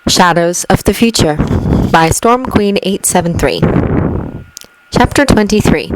Shadows of the Future by Storm Queen 873. Chapter 23.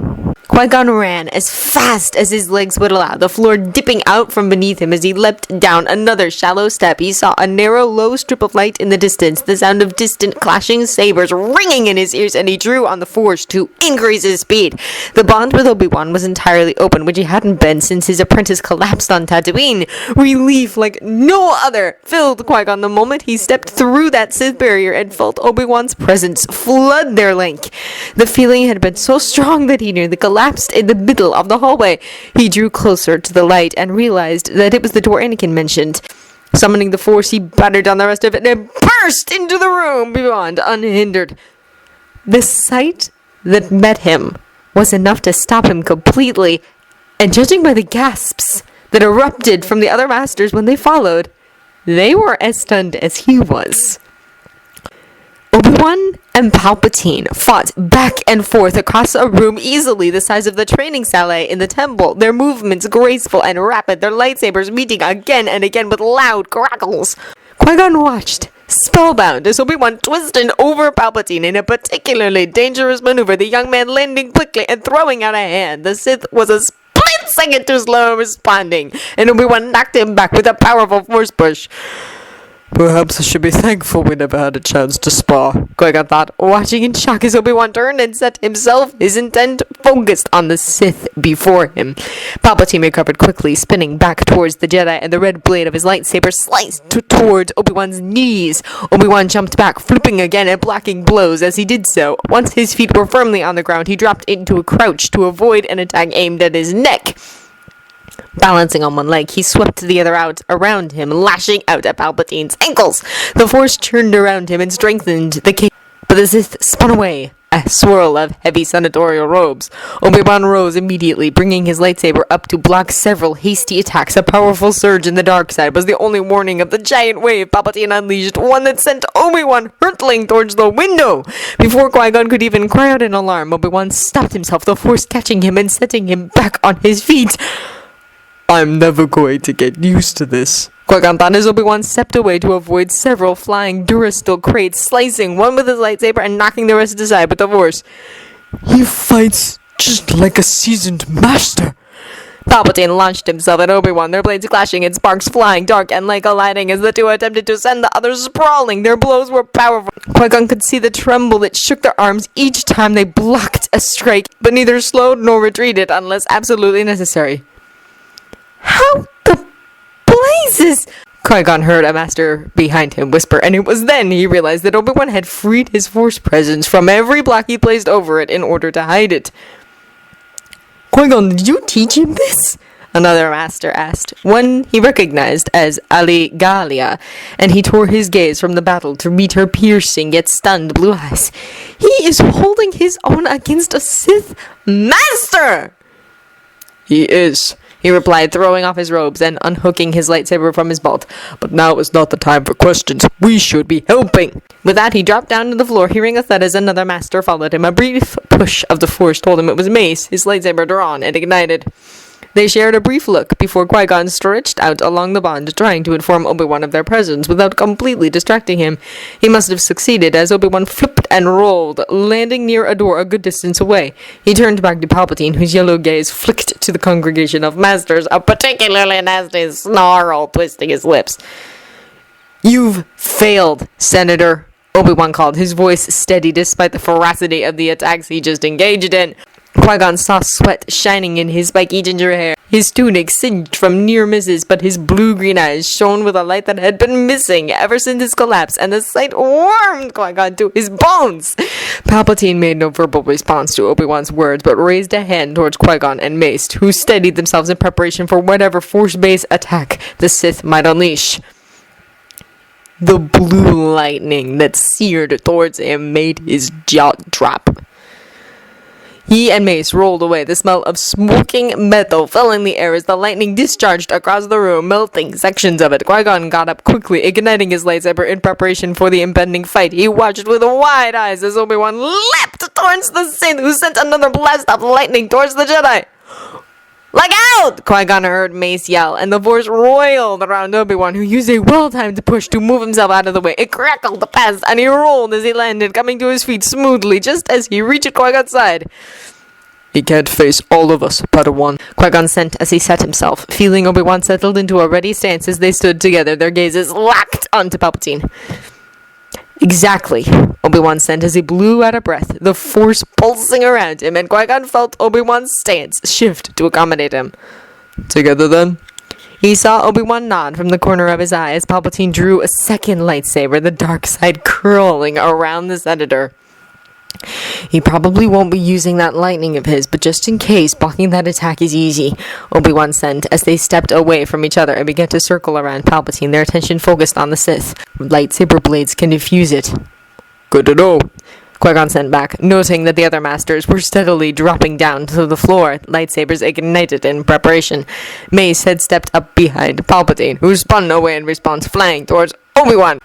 Qui-Gon ran as fast as his legs would allow, the floor dipping out from beneath him as he leapt down another shallow step. He saw a narrow, low strip of light in the distance, the sound of distant clashing sabers ringing in his ears, and he drew on the Force to increase his speed. The bond with Obi-Wan was entirely open, which he hadn't been since his apprentice collapsed on Tatooine. Relief like no other filled Qui-Gon the moment he stepped through that Sith barrier and felt Obi-Wan's presence flood their link. The feeling had been so strong that he nearly collapsed in the middle of the hallway. He drew closer to the light and realized that it was the door Anakin mentioned. Summoning the Force, he battered down the rest of it and burst into the room beyond, unhindered. The sight that met him was enough to stop him completely, and judging by the gasps that erupted from the other masters when they followed, they were as stunned as he was. Obi-Wan and Palpatine fought back and forth across a room easily the size of the training salle in the temple, their movements graceful and rapid, their lightsabers meeting again and again with loud crackles. Qui-Gon watched, spellbound, as Obi-Wan twisted over Palpatine in a particularly dangerous maneuver, the young man landing quickly and throwing out a hand. The Sith was a split second too slow responding, and Obi-Wan knocked him back with a powerful Force push. Perhaps I should be thankful we never had a chance to spar, Qui-Gon thought, watching in shock as Obi-Wan turned and set himself, his intent focused on the Sith before him. Palpatine recovered quickly, spinning back towards the Jedi, and the red blade of his lightsaber sliced towards Obi-Wan's knees. Obi-Wan jumped back, flipping again and blocking blows as he did so. Once his feet were firmly on the ground, he dropped into a crouch to avoid an attack aimed at his neck. Balancing on one leg, he swept the other out around him, lashing out at Palpatine's ankles. The Force churned around him and strengthened the cage, but the Sith spun away, a swirl of heavy senatorial robes. Obi-Wan rose immediately, bringing his lightsaber up to block several hasty attacks. A powerful surge in the dark side was the only warning of the giant wave Palpatine unleashed, one that sent Obi-Wan hurtling towards the window. Before Qui-Gon could even cry out in alarm, Obi-Wan stopped himself, the Force catching him and setting him back on his feet. I'm never going to get used to this, Qui-Gon thought as Obi-Wan stepped away to avoid several flying Durasteel crates, slicing one with his lightsaber and knocking the rest aside with the Force. He fights just like a seasoned master. Palpatine launched himself at Obi-Wan, their blades clashing and sparks flying dark and like a lightning as the two attempted to send the others sprawling. Their blows were powerful. Qui-Gon could see the tremble that shook their arms each time they blocked a strike, but neither slowed nor retreated unless absolutely necessary. How the blazes? Qui-Gon heard a master behind him whisper, and it was then he realized that Obi-Wan had freed his Force presence from every block he placed over it in order to hide it. Qui-Gon, did you teach him this? Another master asked, one he recognized as Ali Galia, and he tore his gaze from the battle to meet her piercing yet stunned blue eyes. He is holding his own against a Sith master! He is, he replied, throwing off his robes and unhooking his lightsaber from his belt. But now is not the time for questions. We should be helping. With that, he dropped down to the floor, hearing a thud as another master followed him. A brief push of the Force told him it was Mace, his lightsaber drawn and ignited. They shared a brief look before Qui-Gon stretched out along the bond, trying to inform Obi-Wan of their presence without completely distracting him. He must have succeeded, as Obi-Wan flipped and rolled, landing near a door a good distance away. He turned back to Palpatine, whose yellow gaze flicked to the congregation of masters, a particularly nasty snarl twisting his lips. "You've failed, Senator," Obi-Wan called, his voice steady despite the ferocity of the attacks he just engaged in. Qui-Gon saw sweat shining in his spiky ginger hair. His tunic singed from near misses, but his blue-green eyes shone with a light that had been missing ever since his collapse, and the sight warmed Qui-Gon to his bones. Palpatine made no verbal response to Obi-Wan's words, but raised a hand towards Qui-Gon and Mace, who steadied themselves in preparation for whatever Force-based attack the Sith might unleash. The blue lightning that seared towards him made his jaw drop. He and Mace rolled away, the smell of smoking metal filling the air as the lightning discharged across the room, melting sections of it. Qui-Gon got up quickly, igniting his lightsaber in preparation for the impending fight. He watched with wide eyes as Obi-Wan leapt towards the Sith, who sent another blast of lightning towards the Jedi. "Look out!" Qui-Gon heard Mace yell, and the Force roiled around Obi-Wan, who used a well-timed push to move himself out of the way. It crackled past, and he rolled as he landed, coming to his feet smoothly just as he reached Qui-Gon's side. He can't face all of us, Padawan. Qui-Gon sent as he set himself, feeling Obi-Wan settled into a ready stance as they stood together, their gazes locked onto Palpatine. "Exactly," Obi-Wan sent as he blew out a breath, the Force pulsing around him, and Qui-Gon felt Obi-Wan's stance shift to accommodate him. Together then? He saw Obi-Wan nod from the corner of his eye as Palpatine drew a second lightsaber, the dark side curling around the Senator. "He probably won't be using that lightning of his, but just in case, blocking that attack is easy," Obi-Wan sent as they stepped away from each other and began to circle around Palpatine, their attention focused on the Sith. "Lightsaber blades can diffuse it." Good to know. Qui-Gon sent back, noting that the other masters were steadily dropping down to the floor, lightsabers ignited in preparation. Mace had stepped up behind Palpatine, who spun away in response, flying towards Obi-Wan.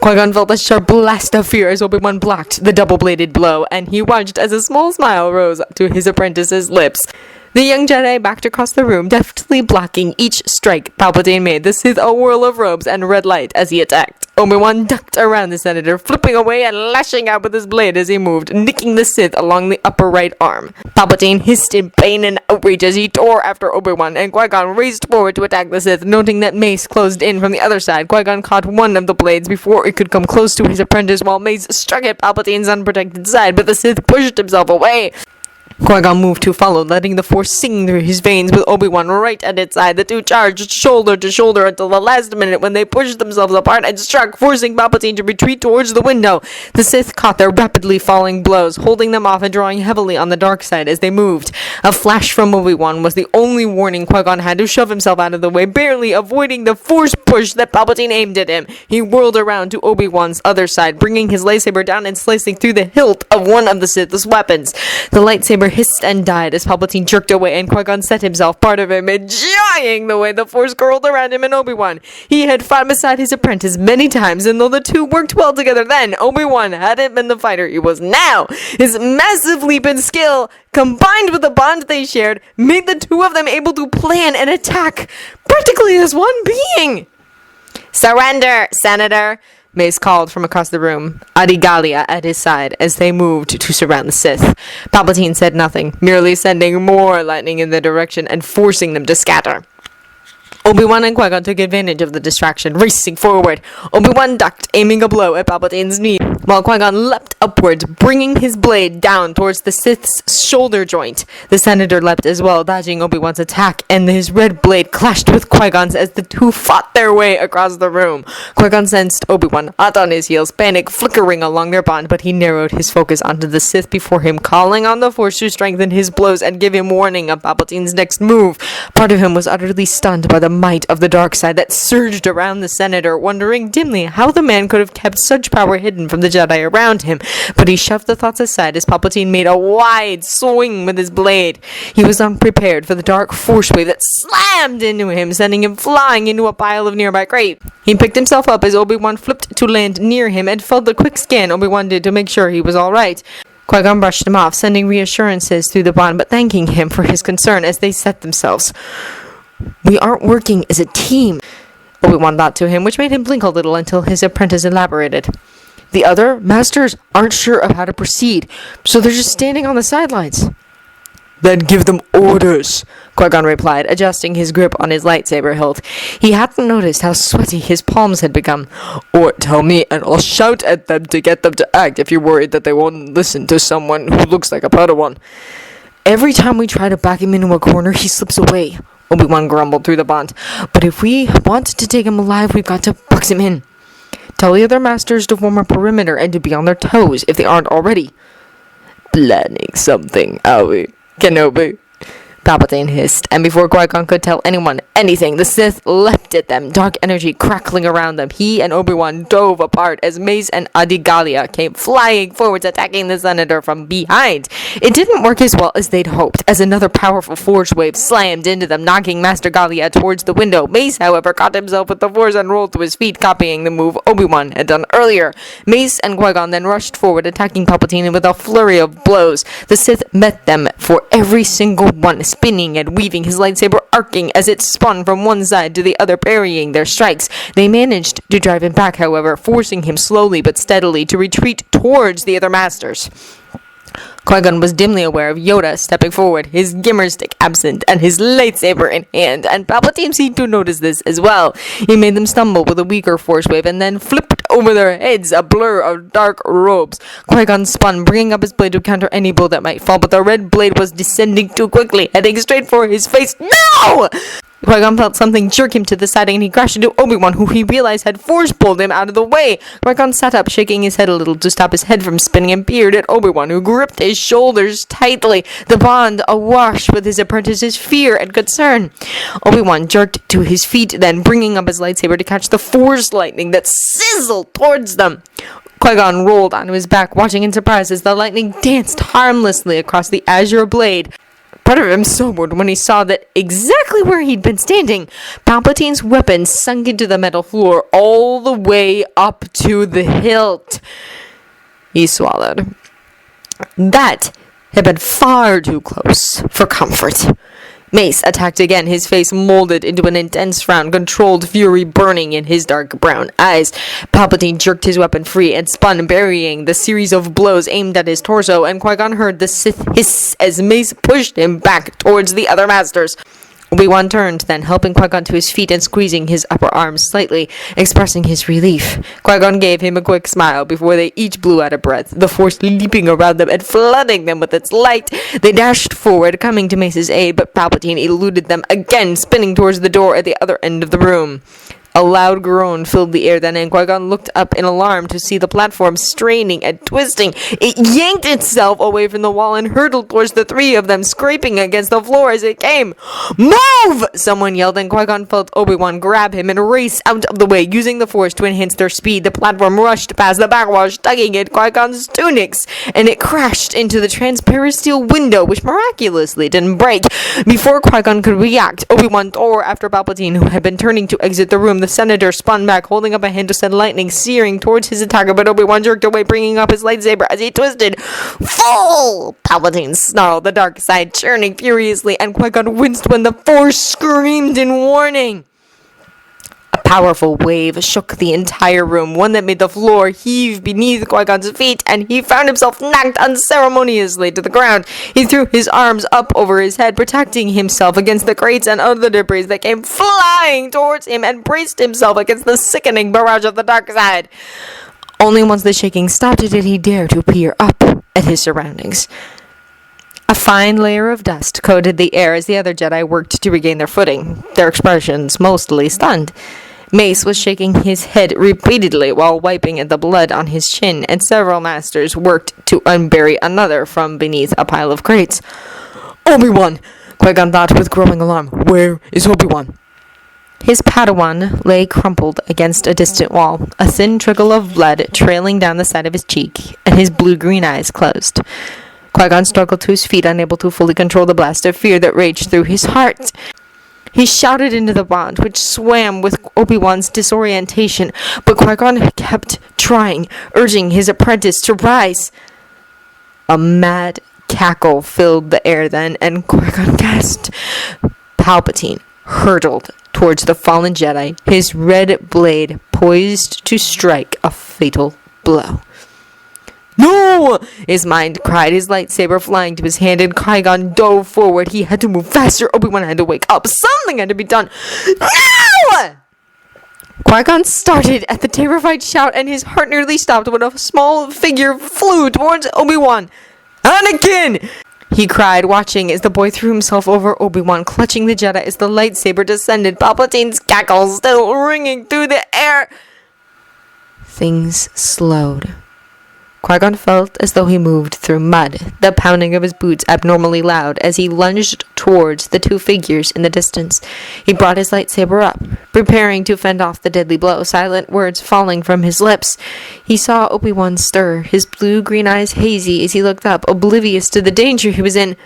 Qui-Gon felt a sharp blast of fear as Obi-Wan blocked the double-bladed blow, and he watched as a small smile rose to his apprentice's lips. The young Jedi backed across the room, deftly blocking each strike Palpatine made, the Sith a whirl of robes and red light as he attacked. Obi-Wan ducked around the Senator, flipping away and lashing out with his blade as he moved, nicking the Sith along the upper right arm. Palpatine hissed in pain and outrage as he tore after Obi-Wan, and Qui-Gon raced forward to attack the Sith, noting that Mace closed in from the other side. Qui-Gon caught one of the blades before it could come close to his apprentice, while Mace struck at Palpatine's unprotected side, but the Sith pushed himself away. Qui-Gon moved to follow, letting the Force sing through his veins with Obi-Wan right at its side. The two charged shoulder to shoulder until the last minute when they pushed themselves apart and struck, forcing Palpatine to retreat towards the window. The Sith caught their rapidly falling blows, holding them off and drawing heavily on the dark side as they moved. A flash from Obi-Wan was the only warning Qui-Gon had to shove himself out of the way, barely avoiding the Force push that Palpatine aimed at him. He whirled around to Obi-Wan's other side, bringing his lightsaber down and slicing through the hilt of one of the Sith's weapons. The lightsaber hissed and died as Palpatine jerked away, and Qui-Gon set himself, part of him, enjoying the way the Force curled around him and Obi-Wan. He had fought beside his apprentice many times, and though the two worked well together then, Obi-Wan hadn't been the fighter he was now. His massive leap in skill, combined with the bond they shared, made the two of them able to plan an attack practically as one being. "Surrender, Senator!" Mace called from across the room, ObiAniQui at his side as they moved to surround the Sith. Palpatine said nothing, merely sending more lightning in their direction and forcing them to scatter. Obi-Wan and Qui-Gon took advantage of the distraction, racing forward. Obi-Wan ducked, aiming a blow at Palpatine's knee, while Qui-Gon leapt upwards, bringing his blade down towards the Sith's shoulder joint. The Senator leapt as well, dodging Obi-Wan's attack, and his red blade clashed with Qui-Gon's as the two fought their way across the room. Qui-Gon sensed Obi-Wan hot on his heels, panic flickering along their bond, but he narrowed his focus onto the Sith before him, calling on the Force to strengthen his blows and give him warning of Palpatine's next move. Part of him was utterly stunned by the might of the dark side that surged around the Senator, wondering dimly how the man could have kept such power hidden from the Jedi around him. But he shoved the thoughts aside as Palpatine made a wide swing with his blade. He was unprepared for the dark force wave that slammed into him, sending him flying into a pile of nearby crate. He picked himself up as Obi-Wan flipped to land near him and felt the quick scan Obi-Wan did to make sure he was all right. Qui-Gon brushed him off, sending reassurances through the bond, but thanking him for his concern as they set themselves. "We aren't working as a team," Obi-Wan thought to him, which made him blink a little until his apprentice elaborated. "The other masters aren't sure of how to proceed, so they're just standing on the sidelines." Then give them orders, Qui-Gon replied, adjusting his grip on his lightsaber hilt. He hadn't noticed how sweaty his palms had become. or tell me and I'll shout at them to get them to act if you're worried that they won't listen to someone who looks like a Padawan. "Every time we try to back him into a corner, he slips away," Obi-Wan grumbled through the bond. "But if we want to take him alive, we've got to box him in. Tell the other masters to form a perimeter and to be on their toes if they aren't already." Planning something, are we, Kenobi? Palpatine hissed, and before Qui-Gon could tell anyone anything, the Sith leapt at them, dark energy crackling around them. He and Obi-Wan dove apart as Mace and ObiAniQui came flying forwards, attacking the Senator from behind. It didn't work as well as they'd hoped, as another powerful force wave slammed into them, knocking Master Gallia towards the window. Mace, however, caught himself with the Force and rolled to his feet, copying the move Obi-Wan had done earlier. Mace and Qui-Gon then rushed forward, attacking Palpatine with a flurry of blows. The Sith met them for every single one, spinning and weaving, his lightsaber arcing as it spun from one side to the other, parrying their strikes. They managed to drive him back, however, forcing him slowly but steadily to retreat towards the other masters. Qui-Gon was dimly aware of Yoda stepping forward, his gimmer stick absent, and his lightsaber in hand, and Palpatine seemed to notice this as well. He made them stumble with a weaker force wave, and then flipped over their heads, a blur of dark robes. Qui-Gon spun, bringing up his blade to counter any blow that might fall, but the red blade was descending too quickly, heading straight for his face. No! Qui-Gon felt something jerk him to the side, and he crashed into Obi-Wan, who he realized had force-pulled him out of the way. Qui-Gon sat up, shaking his head a little to stop his head from spinning, and peered at Obi-Wan, who gripped his shoulders tightly, the bond awash with his apprentice's fear and concern. Obi-Wan jerked to his feet, then bringing up his lightsaber to catch the force lightning that sizzled towards them. Qui-Gon rolled onto his back, watching in surprise as the lightning danced harmlessly across the azure blade. Part of him sobered when he saw that exactly where he'd been standing, Palpatine's weapon sunk into the metal floor all the way up to the hilt. He swallowed. That had been far too close for comfort. Mace attacked again, his face molded into an intense frown, controlled fury burning in his dark brown eyes. Palpatine jerked his weapon free and spun, burying the series of blows aimed at his torso, and Qui-Gon heard the Sith hiss as Mace pushed him back towards the other masters. Obi-Wan turned, then helping Qui-Gon to his feet and squeezing his upper arm slightly, expressing his relief. Qui-Gon gave him a quick smile before they each blew out a breath, the Force leaping around them and flooding them with its light. They dashed forward, coming to Mace's aid, but Palpatine eluded them again, spinning towards the door at the other end of the room. A loud groan filled the air then, and Qui-Gon looked up in alarm to see the platform straining and twisting. It yanked itself away from the wall and hurtled towards the three of them, scraping against the floor as it came. "Move!" someone yelled, and Qui-Gon felt Obi-Wan grab him and race out of the way. Using the Force to enhance their speed, the platform rushed past the backwash, tugging at Qui-Gon's tunics, and it crashed into the transparent steel window, which miraculously didn't break. Before Qui-Gon could react, Obi-Wan tore after Palpatine, who had been turning to exit the room. The senator spun back, holding up a hand to send lightning searing towards his attacker, but Obi-Wan jerked away, bringing up his lightsaber as he twisted. "Fool!" Palpatine snarled, the dark side churning furiously, and Qui-Gon winced when the Force screamed in warning. A powerful wave shook the entire room, one that made the floor heave beneath Qui-Gon's feet, and he found himself knocked unceremoniously to the ground. He threw his arms up over his head, protecting himself against the crates and other debris that came flying towards him, and braced himself against the sickening barrage of the dark side. Only once the shaking stopped did he dare to peer up at his surroundings. A fine layer of dust coated the air as the other Jedi worked to regain their footing, their expressions mostly stunned. Mace was shaking his head repeatedly while wiping at the blood on his chin, and several masters worked to unbury another from beneath a pile of crates. "Obi-Wan!" Qui-Gon thought with growing alarm. "Where is Obi-Wan?" His Padawan lay crumpled against a distant wall, a thin trickle of blood trailing down the side of his cheek, and his blue-green eyes closed. Qui-Gon struggled to his feet, unable to fully control the blast of fear that raged through his heart. He shouted into the bond, which swam with Obi-Wan's disorientation, but Qui-Gon kept trying, urging his apprentice to rise. A mad cackle filled the air then, and Qui-Gon gasped. Palpatine hurtled towards the fallen Jedi, his red blade poised to strike a fatal blow. "No!" his mind cried, his lightsaber flying to his hand, and Qui-Gon dove forward. He had to move faster. Obi-Wan had to wake up. Something had to be done. "No!" Qui-Gon started at the terrified shout, and his heart nearly stopped when a small figure flew towards Obi-Wan. "Anakin!" he cried, watching as the boy threw himself over Obi-Wan, clutching the Jedi as the lightsaber descended, Palpatine's cackle still ringing through the air. Things slowed. Qui-Gon felt as though he moved through mud, the pounding of his boots abnormally loud as he lunged towards the two figures in the distance. He brought his lightsaber up, preparing to fend off the deadly blow, silent words falling from his lips. He saw Obi-Wan stir, his blue-green eyes hazy as he looked up, oblivious to the danger he was in.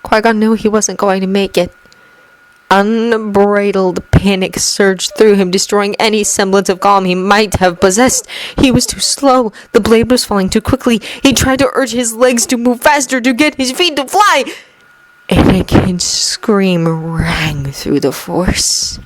Qui-Gon knew he wasn't going to make it. Unbridled panic surged through him, destroying any semblance of calm he might have possessed. He was too slow. The blade was falling too quickly. He tried to urge his legs to move faster, to get his feet to fly. Anakin's scream rang through the Force.